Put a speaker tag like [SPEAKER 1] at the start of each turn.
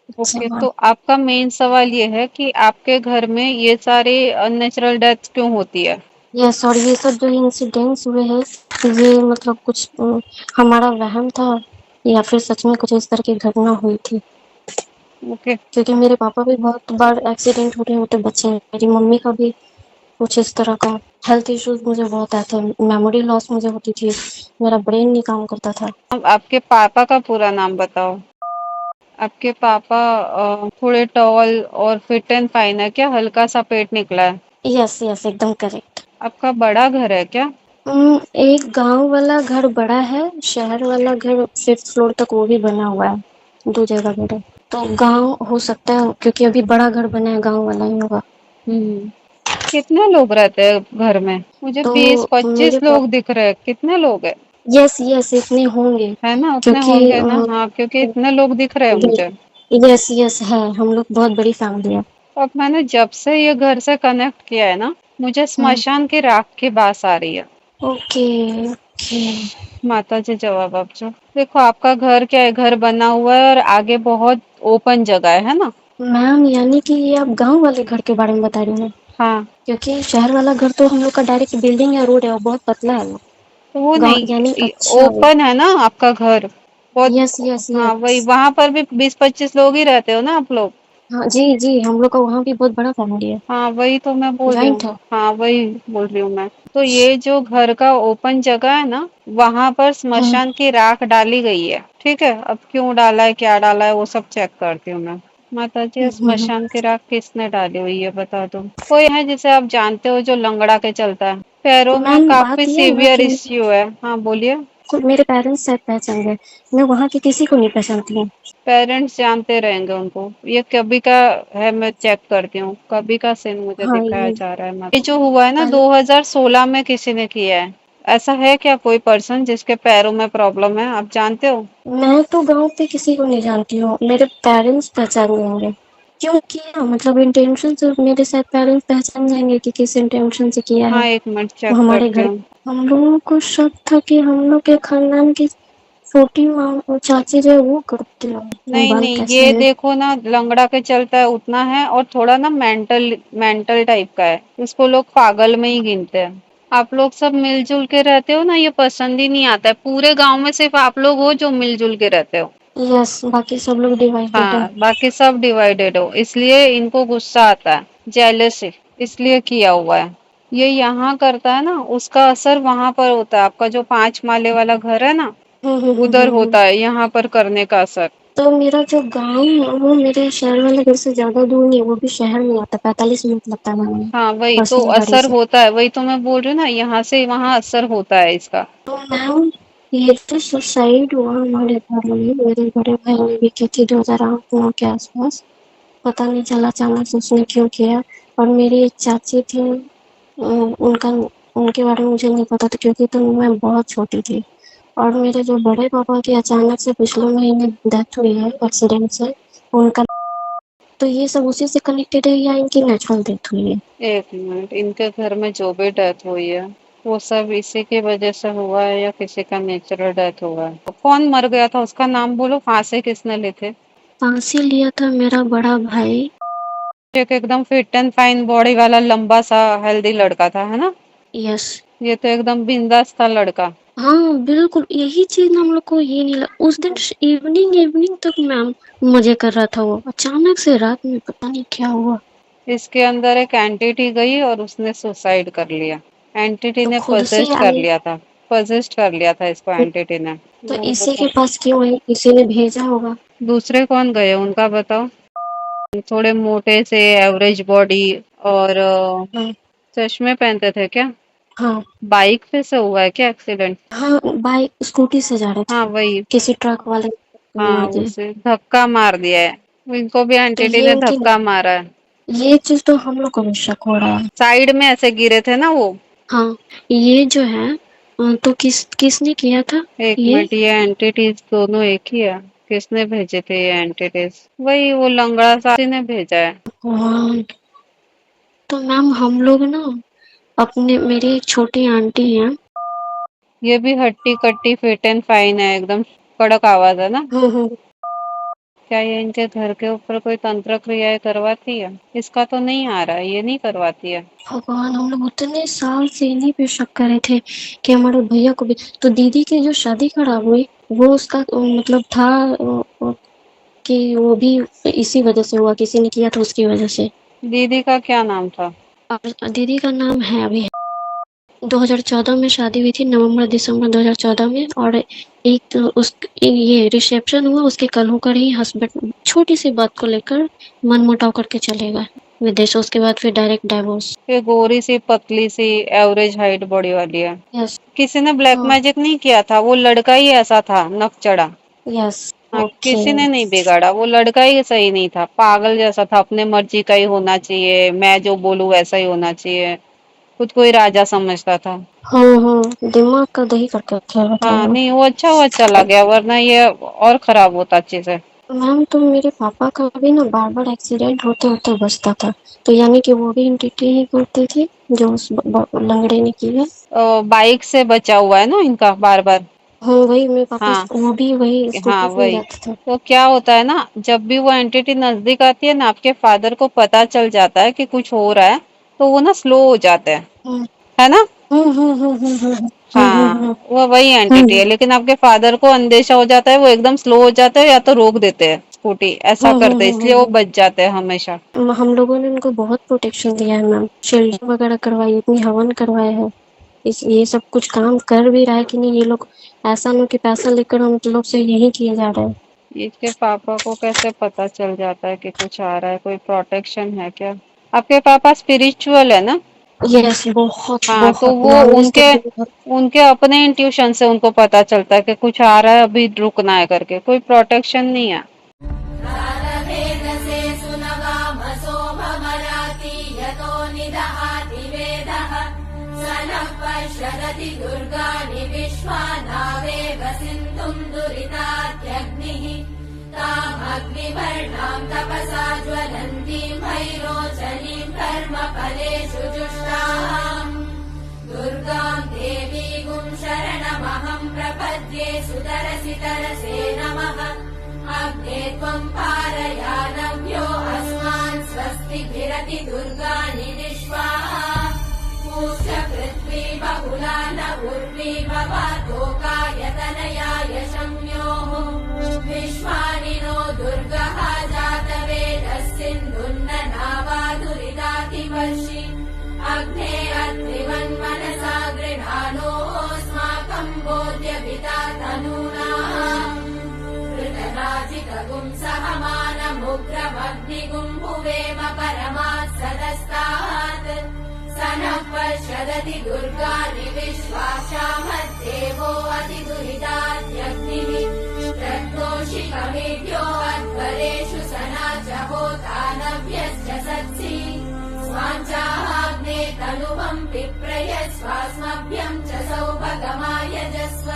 [SPEAKER 1] Okay,
[SPEAKER 2] अच्छा।
[SPEAKER 1] तो आपका मेन सवाल ये है कि आपके घर में ये सारे अननेचुरल डेथ क्यों होती है?
[SPEAKER 2] यस, और ये सब जो इंसिडेंट्स हुए हैं, ये मतलब कुछ हमारा वहम था या फिर सच में कुछ इस तरह की घटना हुई थी?
[SPEAKER 1] ओके।
[SPEAKER 2] क्योंकि मेरे पापा भी बहुत बार एक्सीडेंट होते होते बचे हैं, मेरी मम्मी का भी कुछ इस तरह का हेल्थ इश्यूज मुझे बहुत आए थे, मेमोरी लॉस मुझे होती थी, मेरा ब्रेन नहीं काम करता था।
[SPEAKER 1] अब आपके पापा का पूरा नाम बताओ। आपके पापा थोड़े टॉल और फिट एंड फाइन है क्या? हल्का सा पेट निकला है?
[SPEAKER 2] यस यस, एकदम करेक्ट।
[SPEAKER 1] आपका बड़ा घर है क्या?
[SPEAKER 2] एक गांव वाला घर बड़ा है, शहर वाला घर 5th फ्लोर तक वो भी बना हुआ है, 2 जगह घर है। तो गांव हो सकता है, क्योंकि अभी बड़ा घर बना है, गांव वाला ही होगा।
[SPEAKER 1] हम्म। कितने लोग रहते हैं घर में? मुझे
[SPEAKER 2] तो
[SPEAKER 1] बीस
[SPEAKER 2] मेरे
[SPEAKER 1] पच्चीस लोग दिख रहे हैं, कितने लोग हैं?
[SPEAKER 2] यस यस, इतने होंगे।
[SPEAKER 1] है ना, उतने
[SPEAKER 2] क्योंकि
[SPEAKER 1] होंगे ना, हाँ, क्योंकि इतने लोग दिख रहे हैं मुझे।
[SPEAKER 2] यस यस है, हम लोग बहुत बड़ी फैमिली है।
[SPEAKER 1] अब मैंने जब से ये घर से कनेक्ट किया है ना, मुझे
[SPEAKER 2] हम्म।
[SPEAKER 1] स्मशान की राख की बास आ रही है।
[SPEAKER 2] Okay okay.
[SPEAKER 1] माता जी जवाब आप जो देखो, आपका घर क्या है, घर बना हुआ है और आगे बहुत ओपन जगह है ना।
[SPEAKER 2] मैम, यानी कि ये आप गांव वाले घर के बारे में बता रही हैं?
[SPEAKER 1] हाँ,
[SPEAKER 2] क्योंकि शहर वाला घर तो हम लोग का डायरेक्ट बिल्डिंग या रोड है, वो बहुत पतला है वो।
[SPEAKER 1] तो वो
[SPEAKER 2] गांव यानी
[SPEAKER 1] नहीं,
[SPEAKER 2] अच्छा वो।
[SPEAKER 1] ओपन है ना आपका घर बहुत।
[SPEAKER 2] यस यस
[SPEAKER 1] हाँ,
[SPEAKER 2] यस।
[SPEAKER 1] वही, वहां पर भी 20-25 लोग ही रहते हो ना आप लोग?
[SPEAKER 2] हाँ जी जी, हम लोग का वहाँ भी बहुत बड़ा फैमिली है,
[SPEAKER 1] हाँ, वही तो मैं बोल रही हूँ।
[SPEAKER 2] जॉइंट है।
[SPEAKER 1] हाँ, वही बोल रही हूँ मैं। तो ये जो घर का ओपन जगह है ना, वहां पर
[SPEAKER 2] हम्म
[SPEAKER 1] स्मशान की राख डाली गई है। ठीक है, अब क्यों डाला है, क्या डाला है, वो सब चेक करती हूँ मैं। माता जी, ये
[SPEAKER 2] हम्म।
[SPEAKER 1] स्मशान की राख किसने डाली हुई है बता दो। कोई है जिसे आप जानते हो जो लंगड़ा के चलता है, पैरों में
[SPEAKER 2] मैम,
[SPEAKER 1] काफी
[SPEAKER 2] बात ये है ना
[SPEAKER 1] सीवियर
[SPEAKER 2] कि
[SPEAKER 1] इश्यू है। हाँ, बोलिए।
[SPEAKER 2] मेरे पेरेंट्स शायद पहचान गए, मैं वहाँ की किसी को नहीं पहचानती हूँ।
[SPEAKER 1] पेरेंट्स जानते रहेंगे उनको। ये कभी का है, मैं चेक करती हूँ, कभी का सीन मुझे
[SPEAKER 2] हाँ,
[SPEAKER 1] दिखाया
[SPEAKER 2] ये
[SPEAKER 1] जा रहा है। ये जो हुआ है ना,
[SPEAKER 2] पहले
[SPEAKER 1] 2016 में किसी ने किया है। ऐसा है क्या कोई पर्सन जिसके पैरों में प्रॉब्लम है, आप जानते हो?
[SPEAKER 2] मैं तो गांव पे किसी को नहीं जानती हूँ, मेरे पेरेंट्स पहचान जाएंगे। क्यों किया, मतलब इंटेंशन से मेरे साथ पेरेंट्स पहचान जाएंगे कि किस इंटेंशन से किया
[SPEAKER 1] हाँ,
[SPEAKER 2] है।
[SPEAKER 1] एक मिनट
[SPEAKER 2] वो
[SPEAKER 1] चेक
[SPEAKER 2] हमारे
[SPEAKER 1] करती
[SPEAKER 2] घर,
[SPEAKER 1] हूँ।
[SPEAKER 2] हम लोगों को शक था कि हम लोग के खानदान की छोटी माँ चाची जो है वो करती है,
[SPEAKER 1] नहीं
[SPEAKER 2] बाल
[SPEAKER 1] नहीं,
[SPEAKER 2] कैसे
[SPEAKER 1] ये
[SPEAKER 2] है।
[SPEAKER 1] देखो ना, लंगड़ा के चलता है उतना है, और थोड़ा ना मेंटल मेंटल टाइप का है, इसको लोग पागल में ही गिनते हैं। आप लोग सब मिलजुल के रहते हो ना, ये पसंद ही नहीं आता है। पूरे गांव में सिर्फ आप लोग हो जो मिलजुल के रहते हो।
[SPEAKER 2] यस, बाकी सब लोग डिवाइडेड है।
[SPEAKER 1] हाँ, बाकी सब डिवाइडेड हो, इसलिए इनको गुस्सा आता है, जेलसी, इसलिए किया हुआ है। ये यहाँ करता है ना, उसका असर वहां पर होता है। आपका जो 5 माले वाला घर है ना, उधर
[SPEAKER 2] हम्म।
[SPEAKER 1] होता है, यहाँ पर करने का असर।
[SPEAKER 2] तो मेरा जो गांव है वो मेरे शहर वाले घर से ज्यादा दूर नहीं है, वो भी शहर में आता है, 45 मिनट लगता है हमें
[SPEAKER 1] हाँ, वही तो
[SPEAKER 2] पर्सनल गाड़ी
[SPEAKER 1] असर
[SPEAKER 2] से।
[SPEAKER 1] होता है, वही तो मैं बोल रही हूँ ना, यहाँ से वहां असर होता है इसका।
[SPEAKER 2] तो मैम, ये तो सुसाइड हुआ हमारे घर में, मेरे बड़े भाई ने भी की थी 2008-9 के आसपास। पता नहीं चला अचानक से उसने क्यों किया। और मेरी एक चाची थी, उनका उनके बारे में मुझे नहीं पता था, क्योंकि तो मैं बहुत छोटी थी। और मेरे जो बड़े पापा की अचानक से पिछले महीने डेथ हुई है एक्सीडेंट से, उनका। तो ये सब उसी से कनेक्टेड है या इनकी नेचुरल डेथ हुई है?
[SPEAKER 1] एक मिनट, इनके घर में जो भी डेथ हुई है, वो सब इसी की वजह से हुआ है या किसी का नेचुरल डेथ हुआ है? कौन मर गया था उसका नाम बोलो, फांसी किसने ली थी?
[SPEAKER 2] फांसी लिया था मेरा बड़ा भाई।
[SPEAKER 1] एक एकदम फिट एंड फाइन बॉडी वाला लंबा सा हेल्दी लड़का था, है ना?
[SPEAKER 2] यस।
[SPEAKER 1] ये तो एकदम बिंदास था लड़का।
[SPEAKER 2] हाँ बिल्कुल, यही चीज हम लोग को ये नहीं लगा उस दिन। इवनिंग इवनिंग तक मैम मजे कर रहा था, वो अचानक से रात में पता नहीं क्या हुआ।
[SPEAKER 1] इसके अंदर एक एंटिटी गई और उसने सुसाइड कर लिया। एंटिटी
[SPEAKER 2] तो
[SPEAKER 1] ने
[SPEAKER 2] खुद से
[SPEAKER 1] पजेस्ट कर
[SPEAKER 2] आई?
[SPEAKER 1] लिया था। पजेस्ट कर लिया था इसको एंटिटी ने।
[SPEAKER 2] तो
[SPEAKER 1] वो
[SPEAKER 2] इसी के
[SPEAKER 1] बताओ,
[SPEAKER 2] पास क्यों आई, किसी ने भेजा होगा।
[SPEAKER 1] दूसरे कौन गए उनका बताओ। थोड़े मोटे से, एवरेज बॉडी, और
[SPEAKER 2] हाँ
[SPEAKER 1] चश्मे पहनते थे क्या?
[SPEAKER 2] हाँ
[SPEAKER 1] बाइक पे से हुआ है क्या एक्सीडेंट?
[SPEAKER 2] हाँ, बाइक स्कूटी से जा रहे
[SPEAKER 1] हाँ,
[SPEAKER 2] थे,
[SPEAKER 1] वही।
[SPEAKER 2] किसी ट्रक वाले ने
[SPEAKER 1] हाँ,
[SPEAKER 2] मार दिया।
[SPEAKER 1] उसे धक्का मार दिया है, इनको भी
[SPEAKER 2] तो
[SPEAKER 1] एंटिटी
[SPEAKER 2] ये
[SPEAKER 1] ने
[SPEAKER 2] इनकी,
[SPEAKER 1] धक्का मारा है।
[SPEAKER 2] ये चीज तो हम लोग को भी शक हो रहा है।
[SPEAKER 1] साइड में ऐसे गिरे थे ना वो।
[SPEAKER 2] हाँ, ये जो है तो किसने किया था
[SPEAKER 1] एक
[SPEAKER 2] ये?
[SPEAKER 1] मिनट, ये एंटिटीज दोनों एक ही है? किसने भेजे थे ये एंटिटीज? वही वो लंगड़ा सा ने भेजा है।
[SPEAKER 2] हाँ, तो मैम हम लोग ना अपने, मेरी एक छोटी आंटी है।
[SPEAKER 1] ये भी हट्टी कट्टी फिट एंड फाइन है, एकदम कड़क आवाज है ना।
[SPEAKER 2] हम्म हम्म
[SPEAKER 1] क्या ये इनके घर के ऊपर कोई तंत्र क्रियाएं करवाती है? इसका तो नहीं आ रहा है, ये नहीं करवाती है।
[SPEAKER 2] भगवान, हम लोग उतने साल से इन्हीं पे शक कर रहे थे कि हमारे भैया को भी। तो दीदी की जो शादी खराब हुई वो उसका मतलब था कि वो भी इसी वजह से हुआ, किसी ने किया था उसकी वजह से।
[SPEAKER 1] दीदी का क्या नाम था?
[SPEAKER 2] और दीदी का नाम है अभी 2014 में शादी हुई थी, नवंबर दिसंबर 2014 में। और एक तो ये रिसेप्शन हुआ, उसके कल होकर ही हस्बैंड छोटी सी बात को लेकर मनमुटाव करके चले गए विदेश। उसके बाद फिर डायरेक्ट डाइवोर्स।
[SPEAKER 1] ये गोरी सी पतली सी एवरेज हाइट बॉडी वाली है।
[SPEAKER 2] यस।
[SPEAKER 1] किसी ने ब्लैक
[SPEAKER 2] हाँ।
[SPEAKER 1] मैजिक नहीं किया था, वो लड़का ही ऐसा था नक चढ़ा।
[SPEAKER 2] यस।
[SPEAKER 1] हाँ,
[SPEAKER 2] ओके।
[SPEAKER 1] किसी ने नहीं बिगाड़ा, वो लड़का ही सही नहीं था, पागल जैसा था, अपने मर्जी का ही होना चाहिए, मैं जो बोलूं वैसा ही होना चाहिए, खुद को ही राजा समझता था।
[SPEAKER 2] हाँ हाँ, दिमाग का दही करके खेल रहा था
[SPEAKER 1] हाँ,
[SPEAKER 2] वो।
[SPEAKER 1] नहीं वो अच्छा हुआ चला गया, वरना ये और खराब होता अच्छे से।
[SPEAKER 2] मैम, तो मेरे पापा का भी ना बार बार एक्सीडेंट होते होते बचता था। तो यानी कि वो भी एंटिटी ही करती थी जो उस लंगड़े ने की है।
[SPEAKER 1] बाइक से बचा हुआ है ना इनका बार बार।
[SPEAKER 2] हाँ, वही मेरे पापा,
[SPEAKER 1] हाँ
[SPEAKER 2] वो भी वही
[SPEAKER 1] हाँ
[SPEAKER 2] स्कूटी से ही
[SPEAKER 1] वही।
[SPEAKER 2] जाते थे।
[SPEAKER 1] तो क्या होता है ना, जब भी वो एंटिटी नजदीक आती है ना, आपके फादर को पता चल जाता है कि कुछ हो रहा है, तो वो ना स्लो हो जाते हैं,
[SPEAKER 2] हम्म
[SPEAKER 1] है ना।
[SPEAKER 2] हम्म हम्म हम्म हम्म हम्म
[SPEAKER 1] हाँ,
[SPEAKER 2] हम्म
[SPEAKER 1] वो वही एंटिटी है,
[SPEAKER 2] हम्म
[SPEAKER 1] लेकिन आपके फादर को अंदेशा हो जाता है, वो एकदम स्लो हो जाते हैं या तो रोक देते हैं स्कूटी, ऐसा करते हैं, इसलिए वो
[SPEAKER 2] हम्म।
[SPEAKER 1] बच जाते हैं हमेशा।
[SPEAKER 2] हम लोगों ने उनको बहुत प्रोटेक्शन दिया है मैम, शील्ड वगैरह करवाई, इतनी हवन करवाए हैं। इस ये सब कुछ काम कर भी रहा है कि नहीं ये लोग। ऐसा ना कि पैसा लेकर हम लोग से यही किए जा रहे हैं।
[SPEAKER 1] इसके पापा को कैसे पता चल जाता है कि कुछ आ रहा है? कोई प्रोटेक्शन है क्या? आपके पापा स्पिरिचुअल है ना?
[SPEAKER 2] यस, बहुत
[SPEAKER 1] हाँ, तो
[SPEAKER 2] बहुत
[SPEAKER 1] वो
[SPEAKER 2] नॉनवेज तो
[SPEAKER 1] उनके
[SPEAKER 2] बहुत।
[SPEAKER 1] उनके अपने इंट्यूशन से उनको पता चलता है कि कुछ आ रहा है, अभी रुकना है करके, कोई प्रोटेक्शन नहीं है।
[SPEAKER 3] रारभेदसे सुनवामसो भमराति यतो निदहाति वेदः स नः पश्यदति दुर्गाणि विश्वानावेव सिन्धुम् दुरितात्यग्निः तामग्निवर्णाम् तपसा ज्वलन्तीम् भैरोचनीम् कर्मफलेषु जुष्टाम् दुर्गाम् देवीगुम् शरणमहम् प्रपद्ये सुतरसि तरसे नमः अग्ने त्वम् पारयानव्यो अस्मान् स्वस्तिभिरति दुर्गाणि विश्वाः पूष्य पृथ्वी बहुला न उर्वी भवतोकायतनयाय शम्योः विश्वानि नो दुर्गः जातवेदः सिन्धुन्न नावादुरिदातिवर्षि अग्ने अत्रिवन्मनसा गृहाणोऽस्माकम् बोध्यभिता तनूना कृतराजितगुम् सहमानमुग्रमग्निगुम् भुवेम परमात् सदस्तात् स नः पश्यदति दुर्गाणि विश्वासामद्देवो अतिदुरितात्यग्निः प्रत्नोषिकमेभ्यो अध्वरेषु सना च होतानभ्यश्च सत्सि स्वाञ्चाग्ने तनुवम् पिप्रय स्वास्मभ्यम् च सौभगमाय जस्व